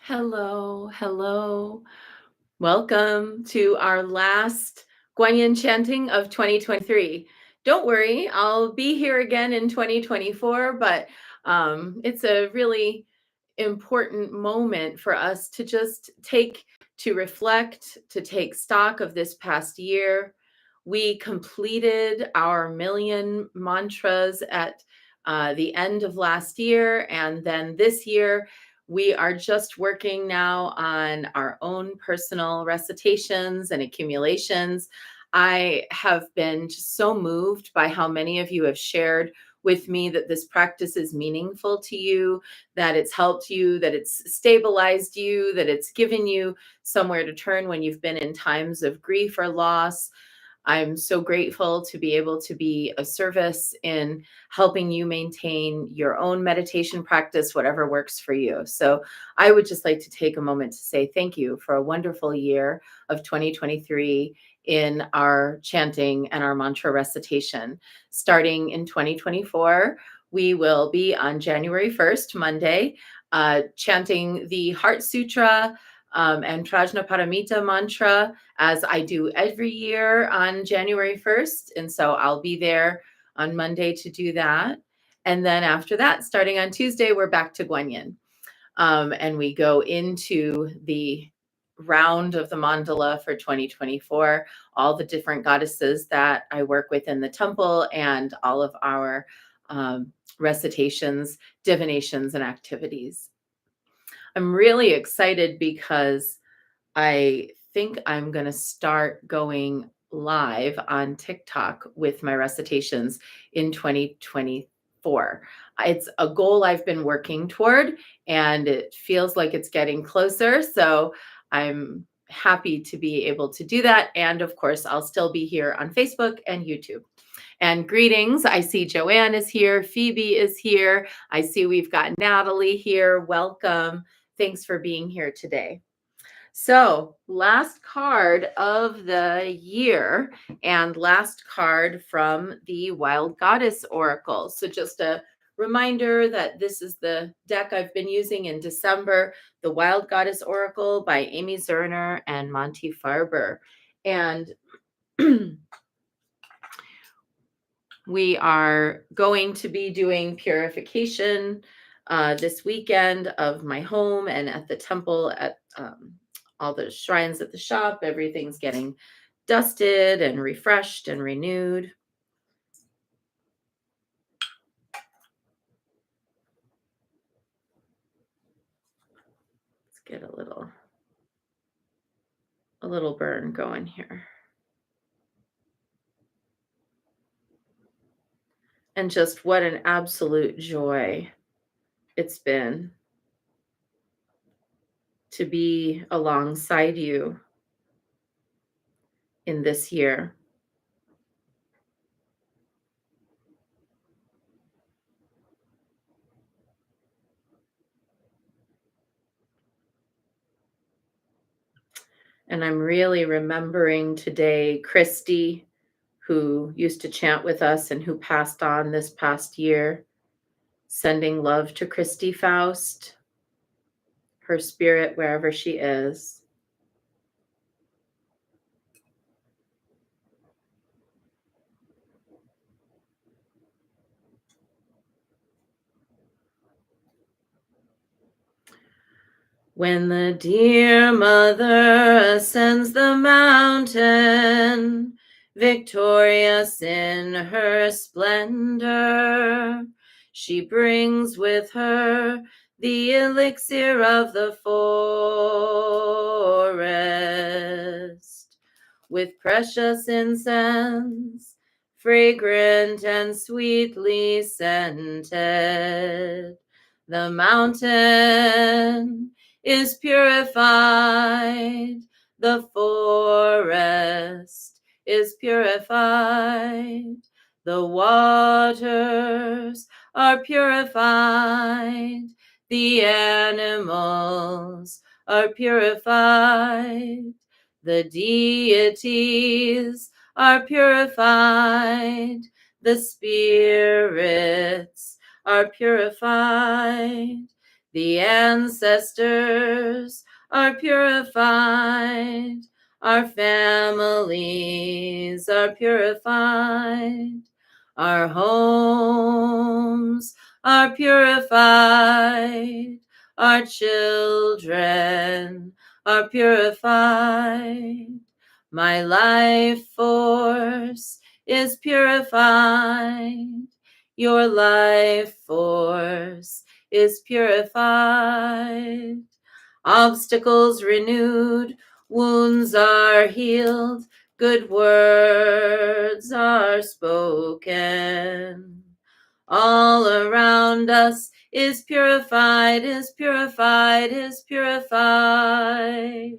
Hello, hello. Welcome to our last Guanyin chanting of 2023. Don't worry, I'll be here again in 2024, but it's a really important moment for us to just to reflect, to take stock of this past year. We completed our million mantras at the end of last year, and then this year we are just working now on our own personal recitations and accumulations. I have been just so moved by how many of you have shared with me that this practice is meaningful to you, that it's helped you, that it's stabilized you, that it's given you somewhere to turn when you've been in times of grief or loss. I'm so grateful to be able to be of service in helping you maintain your own meditation practice, whatever works for you. So, I would just like to take a moment to say thank you for a wonderful year of 2023 in our chanting and our mantra recitation. Starting in 2024, we will be on January 1st, Monday, chanting the Heart Sutra and Prajnaparamita mantra as I do every year on January 1st. And so I'll be there on Monday to do that. And then after that, starting on Tuesday, we're back to Guanyin. And we go into the round of the mandala for 2024, all the different goddesses that I work with in the temple, and all of our recitations, divinations, and activities. I'm really excited because I think I'm going to start going live on TikTok with my recitations in 2024. It's a goal I've been working toward, and it feels like it's getting closer. So I'm happy to be able to do that. And of course, I'll still be here on Facebook and YouTube. And greetings. I see Joanne is here. Phoebe is here. I see we've got Natalie here. Welcome. Thanks for being here today. So, last card of the year and last card from the Wild Goddess Oracle. So, just a reminder that this is the deck I've been using in December, the Wild Goddess Oracle by Amy Zerner and Monty Farber. And we are going to be doing purification this weekend of my home and at the temple, at all the shrines at the shop. Everything's getting dusted and refreshed and renewed. Let's get a little burn going here. And just what an absolute joy it's been to be alongside you in this year. And I'm really remembering today Christy, who used to chant with us and who passed on this past year, sending love to Christy Faust, her spirit wherever she is. When the dear mother ascends the mountain, victorious in her splendor, she brings with her the elixir of the forest, with precious incense, fragrant and sweetly scented. The mountain is purified, the forest is purified, the waters are purified, the animals are purified, the deities are purified, the spirits are purified, The ancestors are purified. Our families are purified. Our homes are purified. Our children are purified. My life force is purified. Your life force is purified. Obstacles renewed, wounds are healed, good words are spoken. All around us is purified, is purified, is purified.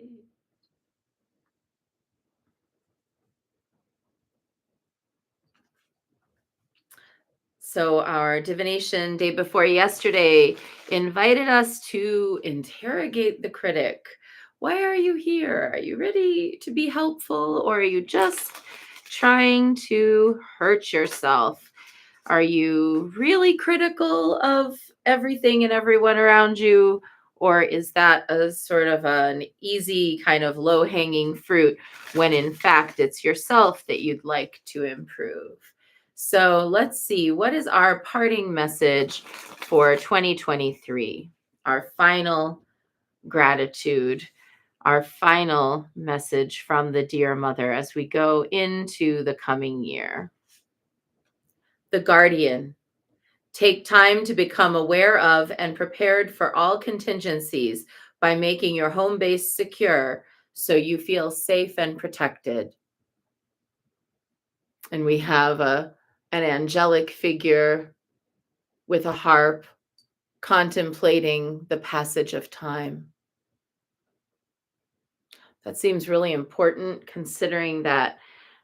So our divination day before yesterday invited us to interrogate the critic. Why are you here? Are you ready to be helpful, or are you just trying to hurt yourself? Are you really critical of everything and everyone around you? Or is that a sort of an easy kind of low hanging fruit when in fact it's yourself that you'd like to improve? So let's see, what is our parting message for 2023? Our final gratitude, our final message from the Dear Mother as we go into the coming year. The Guardian. Take time to become aware of and prepared for all contingencies by making your home base secure so you feel safe and protected. And we have an angelic figure with a harp contemplating the passage of time. That seems really important considering that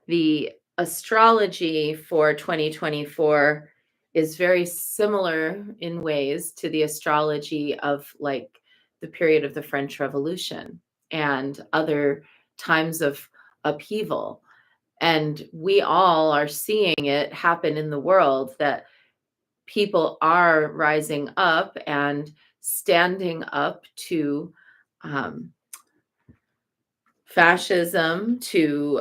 the astrology for 2024 is very similar in ways to the astrology of like the period of the French Revolution and other times of upheaval. And we all are seeing it happen in the world, that people are rising up and standing up to fascism, to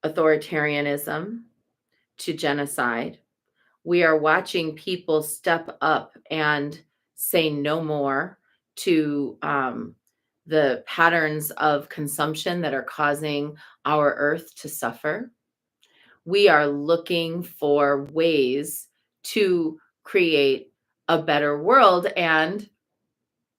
authoritarianism, to genocide. We are watching people step up and say no more to the patterns of consumption that are causing our earth to suffer. We are looking for ways to create a better world. And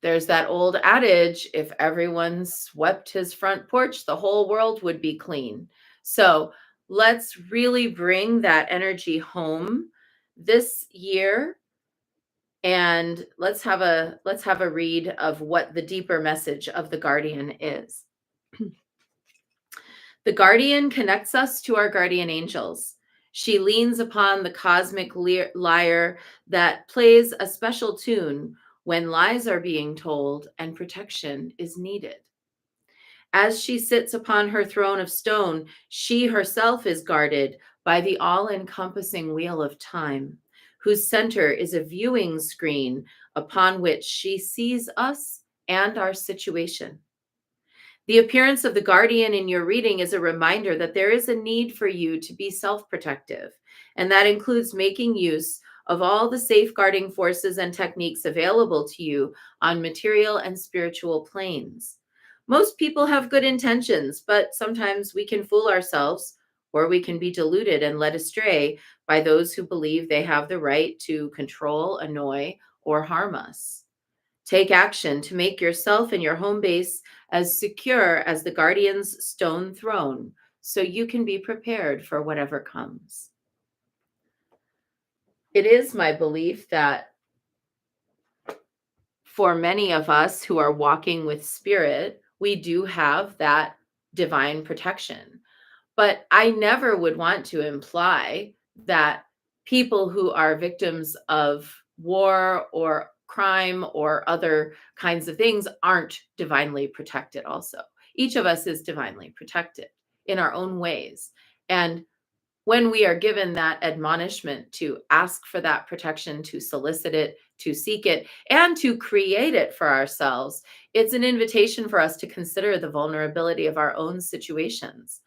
there's that old adage, if everyone swept his front porch, the whole world would be clean. So let's really bring that energy home this year, and let's have a read of what the deeper message of the Guardian is. The Guardian connects us to our guardian angels. She leans upon the cosmic lyre that plays a special tune when lies are being told and protection is needed. As she sits upon her throne of stone, she herself is guarded by the all-encompassing wheel of time, whose center is a viewing screen upon which she sees us and our situation. The appearance of the Guardian in your reading is a reminder that there is a need for you to be self-protective, and that includes making use of all the safeguarding forces and techniques available to you on material and spiritual planes. Most people have good intentions, but sometimes we can fool ourselves, or we can be deluded and led astray by those who believe they have the right to control, annoy, or harm us. Take action to make yourself and your home base as secure as the Guardian's stone throne so you can be prepared for whatever comes. It is my belief that for many of us who are walking with spirit, we do have that divine protection. But I never would want to imply that people who are victims of war or crime or other kinds of things aren't divinely protected also. Each of us is divinely protected in our own ways. And when we are given that admonishment to ask for that protection, to solicit it, to seek it and to create it for ourselves. It's an invitation for us to consider the vulnerability of our own situations.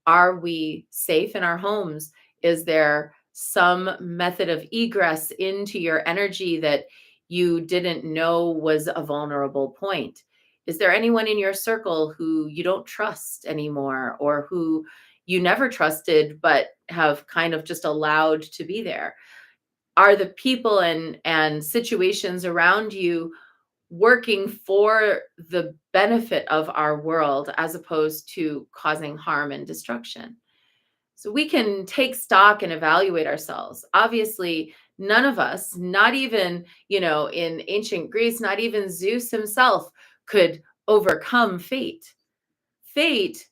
Are we safe in our homes? Is there some method of egress into your energy that you didn't know was a vulnerable point? Is there anyone in your circle who you don't trust anymore, or who you never trusted but have kind of just allowed to be there? Are the people and situations around you working for the benefit of our world as opposed to causing harm and destruction? So we can take stock and evaluate ourselves. Obviously, none of us, not even, in ancient Greece, not even Zeus himself could overcome fate. Fate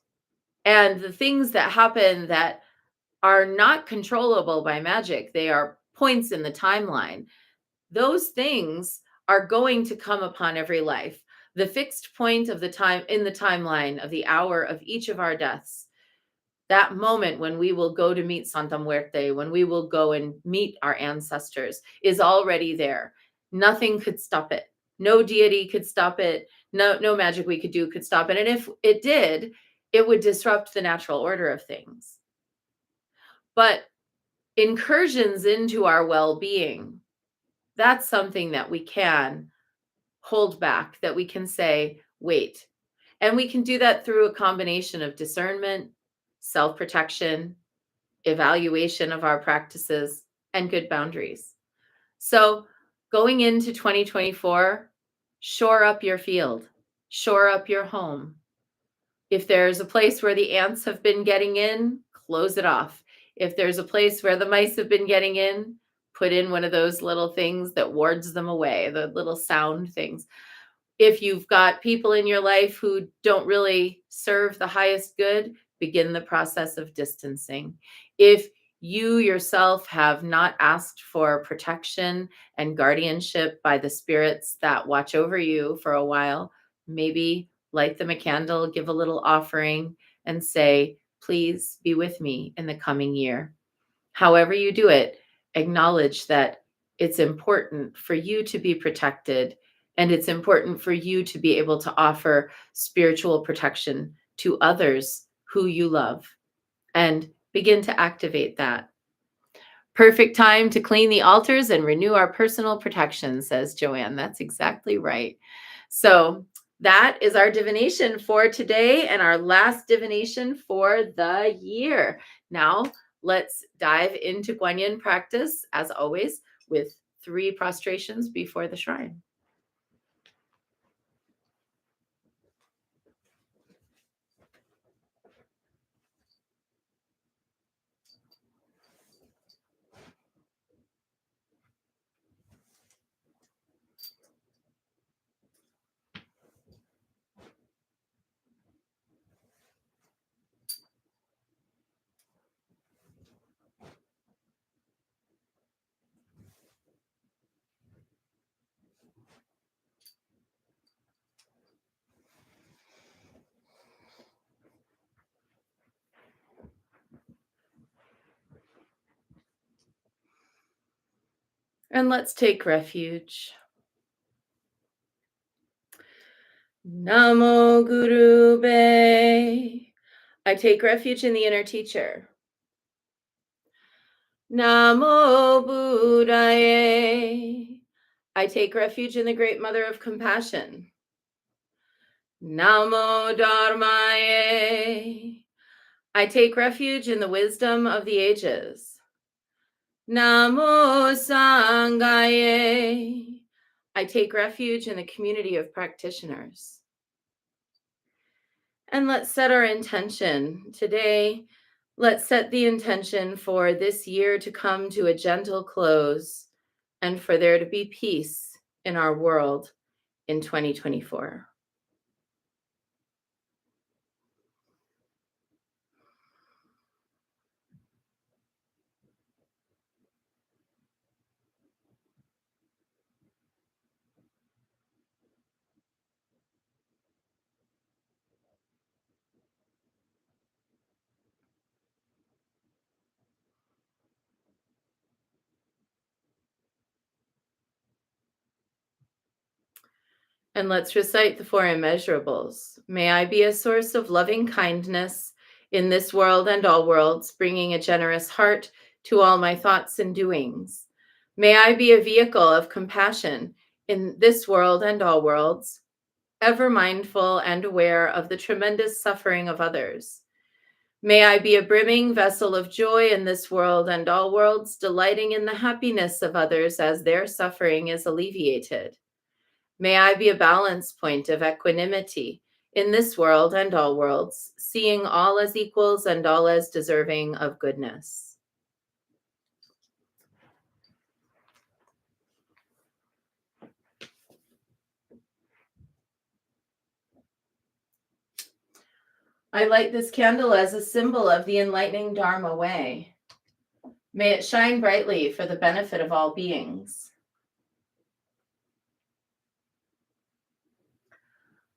and the things that happen that are not controllable by magic, they are points in the timeline. Those things are going to come upon every life. The fixed point of the time in the timeline of the hour of each of our deaths, that moment when we will go to meet Santa Muerte, when we will go and meet our ancestors, is already there. Nothing could stop it. No deity could stop it. No magic we could do could stop it. And if it did, it would disrupt the natural order of things. But incursions into our well-being, that's something that we can hold back, that we can say, wait. And we can do that through a combination of discernment, self-protection, evaluation of our practices, and good boundaries. So going into 2024, shore up your field, shore up your home. If there's a place where the ants have been getting in, close it off. If there's a place where the mice have been getting in, put in one of those little things that wards them away, the little sound things. If you've got people in your life who don't really serve the highest good, begin the process of distancing. If you yourself have not asked for protection and guardianship by the spirits that watch over you for a while, maybe light them a candle, give a little offering, and say, please be with me in the coming year. However you do it, acknowledge that it's important for you to be protected, and it's important for you to be able to offer spiritual protection to others who you love, and begin to activate that. Perfect time to clean the altars and renew our personal protection, says Joanne. That's exactly right. So that is our divination for today and our last divination for the year. Now let's dive into Guanyin practice, as always, with 3 prostrations before the shrine. And let's take refuge. Namo Guru Be. I take refuge in the inner teacher. Namo Buddhaye. I take refuge in the great mother of compassion. Namo Dharmaye. I take refuge in the wisdom of the ages. Namo Sanghaye. I take refuge in the community of practitioners. And let's set our intention. Today, let's set the intention for this year to come to a gentle close and for there to be peace in our world in 2024. And let's recite the four immeasurables. May I be a source of loving kindness in this world and all worlds, bringing a generous heart to all my thoughts and doings. May I be a vehicle of compassion in this world and all worlds, ever mindful and aware of the tremendous suffering of others. May I be a brimming vessel of joy in this world and all worlds, delighting in the happiness of others as their suffering is alleviated. May I be a balance point of equanimity in this world and all worlds, seeing all as equals and all as deserving of goodness. I light this candle as a symbol of the enlightening Dharma way. May it shine brightly for the benefit of all beings.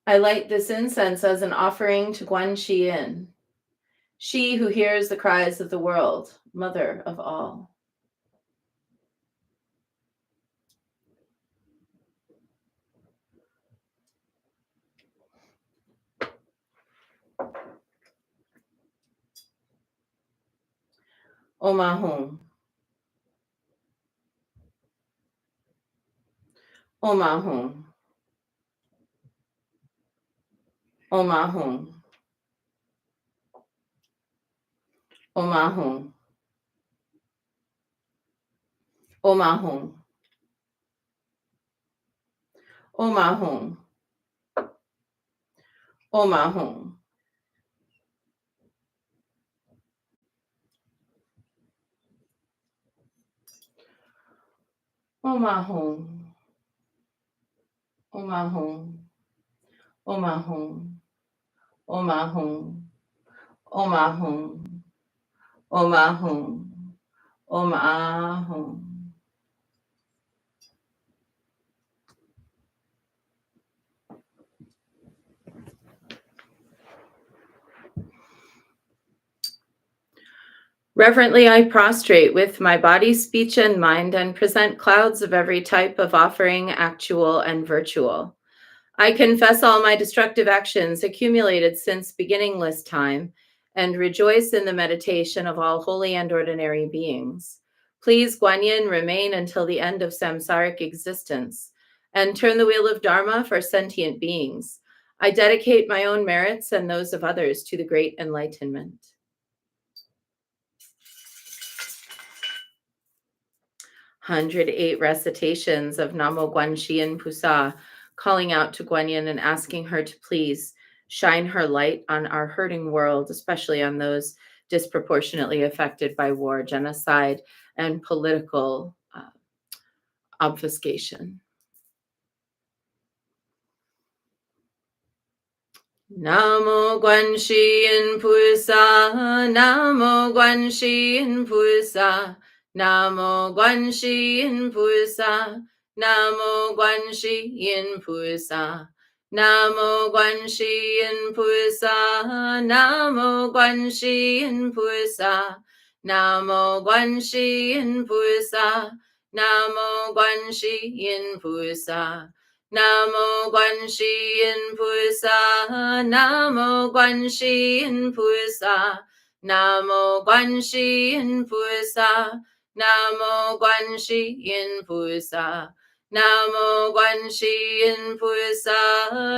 I light this incense as an offering to Guanxi Yin, she who hears the cries of the world, mother of all. Om Ahum. Om Ahum. Om Ahum. Om Ahum. Om Ahum. Om Ahum. Om Ahum. Om Ahum. Om Ahum. Om Ahum. Om Ahum. Om Ahum. Om Ahum. Om Ahum. Reverently, I prostrate with my body, speech, and mind and present clouds of every type of offering, actual and virtual. I confess all my destructive actions accumulated since beginningless time and rejoice in the meditation of all holy and ordinary beings. Please, Guanyin, remain until the end of samsaric existence and turn the wheel of Dharma for sentient beings. I dedicate my own merits and those of others to the great enlightenment. 108 recitations of Namo Guanxi Pusa, calling out to Guanyin and asking her to please shine her light on our hurting world, especially on those disproportionately affected by war, genocide, and political obfuscation. Namo Guanxi Pusa, Namo Guanxi Pusa, Namo Guanxi Pusa, Namo Guanxi Pusa, Namo Guanxi Pusa, Namo Guanxi Pusa, Namo Guanxi Pusa, Namo Guanxi Pusa. Namo Guanxi Pusa, Namo Guanxi Pusa, Namo Guanxi Pusa, Namo Guanxi Pusa, Namo Guanxi Pusa,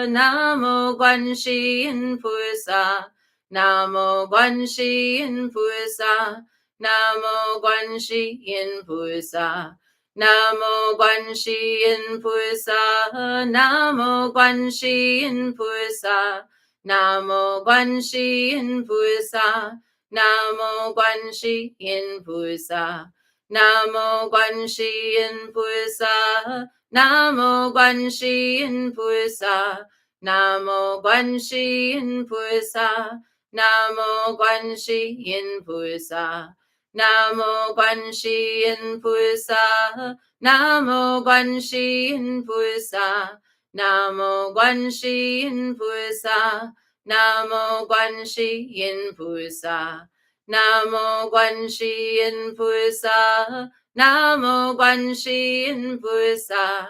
Namo Guanxi Pusa, Namo Guanxi Pusa, Namo Guanxi Pusa. Namo Guanxi Pusa, Namo Guanxi Pusa, Namo Guanxi Pusa, Namo Guanxi Pusa, Namo Guanxi Pusa, Namo Guanxi Pusa, Namo Guanxi Pusa, Namo Guanxi Pusa. Namo Guanxi Pusa, Namo Guanxi Pusa, Namo Guanxi Pusa, Namo Guanxi Pusa, Namo Guanxi Pusa, Namo Guanxi Pusa,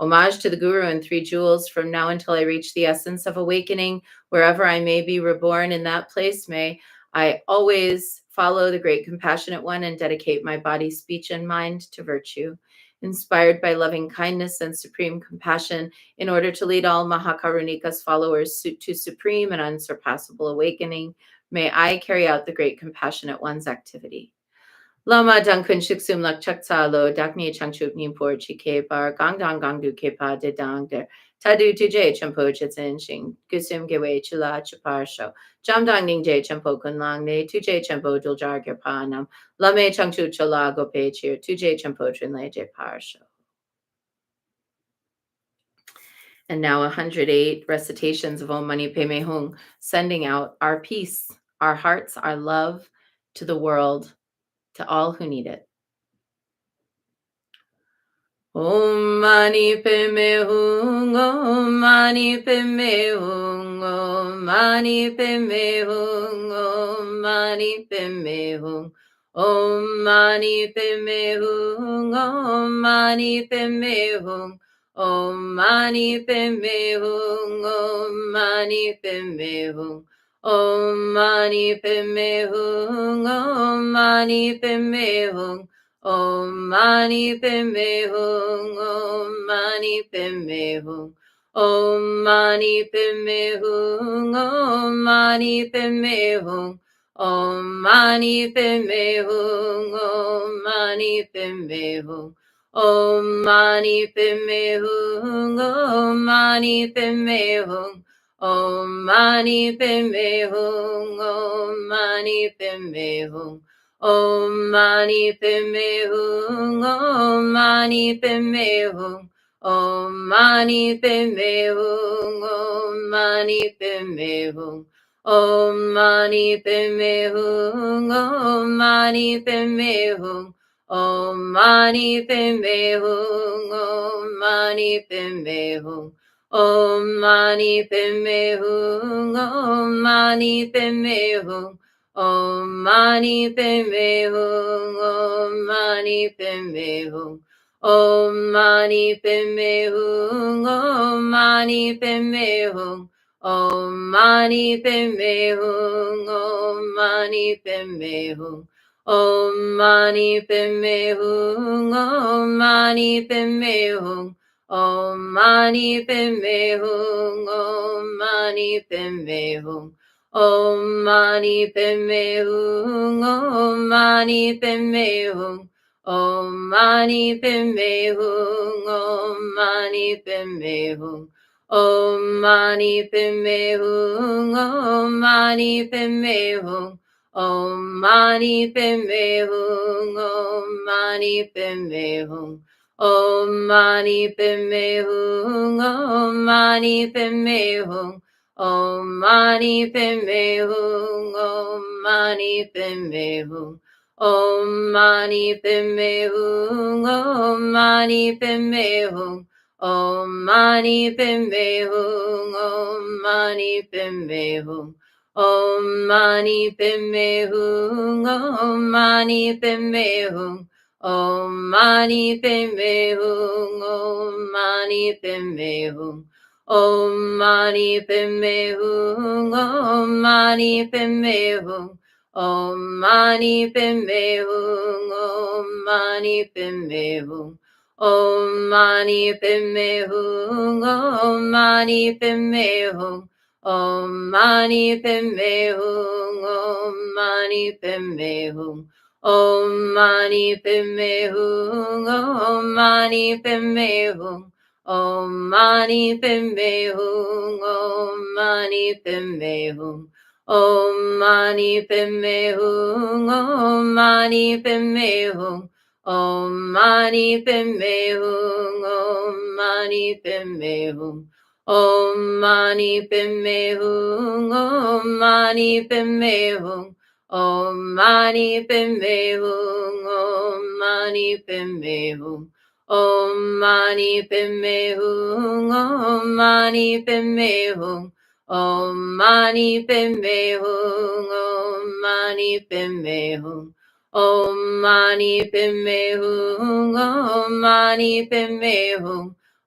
Homage to the Guru and three jewels. From now until I reach the essence of awakening, wherever I may be reborn in that place, may I always follow the great compassionate one and dedicate my body, speech, and mind to virtue. Inspired by loving kindness and supreme compassion, in order to lead all Mahakarunika's followers to supreme and unsurpassable awakening, may I carry out the great compassionate one's activity. Lama Dankun Shiksum Lak Chaksa Lo Dakni Changchup Nimpor Chike Bar Gangdang Gangdu Kepa De Dang Der Tadu Tuje Champo Chetsin Shing Gusum Gewe Chula Chapar Sho Jamdang Ning J Champo Kun Lang Ne Tuje Champo Duljar Gerpa Nam Lame Changchu Chola Gope Cheer Tuje Champo Trinle Je Par Sho. And now 108 recitations of Om Mani Padme Hum, sending out our peace, our hearts, our love to the world, to all who need it. Om Mani Padme Hum, Om Mani Padme Hum, Om Mani Padme Hum, Om Mani Padme Hum, Om Mani Padme Hum, Om Mani Padme Hum, Om Mani Padme Hum, Om Mani Padme Hum, Om Mani Padme Hum, Om Mani Padme Hum. Om Mani Padme Hum, Om Mani Padme Hum, Om Mani Padme Hum, Om Mani Padme Hum, Om Mani Padme Hum, Om Mani Padme Hum, Om Mani Padme Hum, Om Mani Padme Hum, Om Mani Padme Hum, Om Mani Padme Hum. Om Mani Padme Hum, Om Mani Padme Hum, Om Mani Padme Hum, Om Mani Padme Hum, Om Mani Padme Hum, Om Mani Padme Hum, Om Mani Padme Hum, Om Mani Padme Hum, Om Mani Padme Hum, Om Mani Padme Hum. Om Mani Padme Hum, Om Mani Padme Hum, Om Mani Padme Hum, Om Mani Padme Hum, Om Mani Padme Hum, Om Mani Padme Hum, Om Mani Padme Hum, Om Mani Padme Hum, Om Mani Padme Hum, Om Mani Padme Hum. Om Mani Padme Hum, Om Mani Padme Hum, Om Mani Padme Hum, Om Mani Padme Hum, Om Mani Padme Hum, Om Mani Padme Hum, Om Mani Padme Hum, Om Mani Padme Hum, Om Mani Padme Hum, Om Mani Padme Hum. Om Mani Padme Hum, Om Mani Padme Hum, Om Mani Padme Hum, Om Mani Padme Hum, Om Mani Padme Hum, Om Mani Padme Hum, Om Mani Padme Hum, Om Mani Padme Hum, Om Mani Padme Hum, Om Mani Padme Hum. Om Mani Padme Hum, Om Mani Padme Hum, Om Mani Padme Hum, Om Mani Padme Hum, Om Mani Padme Hum, Om Mani Padme Hum, Om Mani Padme Hum, Om Mani Padme Hum, Om Mani Padme Hum, Om Mani Padme Hum. Om Mani Padme Hum, Om Mani Padme Hum, Om Mani Padme Hum, Om Mani Padme Hum, Om Mani Padme Hum, Om Mani Padme Hum, Om Mani Padme Hum, Om Mani Padme Hum, Om Mani Padme Hum, Om Mani Padme Hum. Om Mani Padme Hum, Om Mani Padme Hum, Om Mani Padme Hum, Om Mani Padme Hum, Om Mani Padme Hum, Om Mani Padme Hum,